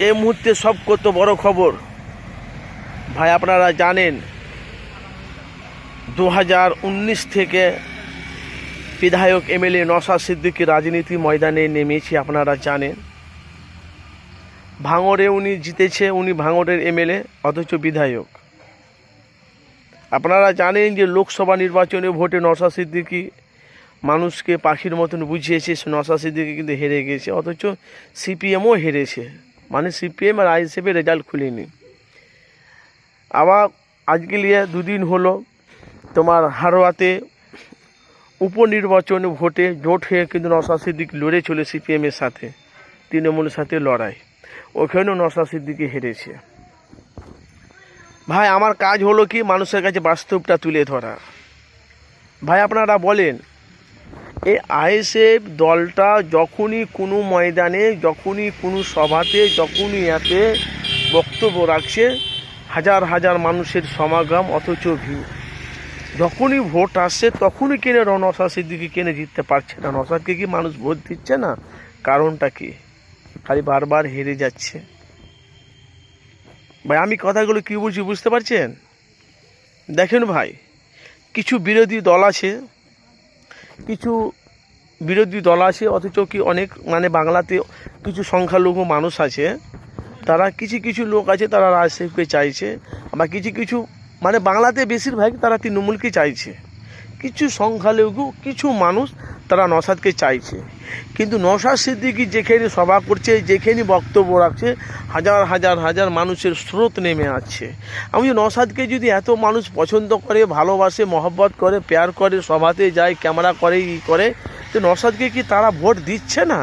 এই মুহূর্তে সব কত বড় খবর ভাই, আপনারা জানেন 2019 থেকে বিধায়ক এমএলএ নওশাদ সিদ্দিকী রাজনীতি ময়দানে নেমেছে। আপনারা জানেন ভাঙড়ে উনি জিতেছে, উনি ভাঙড়ের এমএলএ অথচ বিধায়ক। আপনারা জানেন যে লোকসভা নির্বাচনে ভোটে নওশাদ সিদ্দিকী মানুষকে পাখির মতন বুঝিয়েছে, নওশাদ সিদ্দিকী কিন্তু হেরে গেছে, অথচ সিপিএমও হেরেছে, মানে সিপিএম আর আইএসএফের রেজাল্ট খুলেনি। আবার আজকে নিয়ে দুদিন হলো তোমার হারোয়াতে উপনির্বাচন ভোটে জোট হয়ে কিন্তু নওশাদ সিদ্দিকী লড়ে চলে সিপিএমের সাথে, তৃণমূলের সাথে লড়াই, ওখানেও নওশাদ সিদ্দিকী হেরেছে। ভাই আমার কাজ হলো কি মানুষের কাছে বাস্তবটা তুলে ধরা। ভাই আপনারা বলেন, এই আইএসএফ দলটা যখনই কোনো ময়দানে, যখনই কোনো সভাতে, যখনই এতে বক্তব্য রাখছে, হাজার হাজার মানুষের সমাগম, অথচ ভিড়। যখনই ভোট আসছে তখনই কেনে নওশাদ সিদ্দিকী কেনে জিততে পারছে না? নওশাদকে কি মানুষ ভোট দিচ্ছে না? কারণটা কি? খালি বারবার হেরে যাচ্ছে। ভাই আমি কথাগুলো কী বলছি বুঝতে পারছেন? দেখেন ভাই, কিছু বিরোধী দল আছে, অথচ কি অনেক মানে বাংলাতে কিছু সংখ্যালঘু মানুষ আছে, তারা কিছু লোক আছে তারা রাজশাহীকে চাইছে, আবার কিছু মানে বাংলাতে বেশিরভাগ তারা তৃণমূলকে চাইছে। কিছু সংখ্যালঘু কিছু মানুষ তারা নওশাদকে চাইছে, কিন্তু নওশাদ সিদ্দিকী যেখানে সভা করছে, যেখানে বক্তব্য রাখছে, হাজার হাজার হাজার মানুষের স্রোত নেমে আসছে। আমি নওশাদকে যদি এত মানুষ পছন্দ করে, ভালোবাসে, মহব্বত করে, প্যার করে, সভাতে যায়, ক্যামেরা করে, করে, তো নওশাদকে কি তারা ভোট দিচ্ছে না?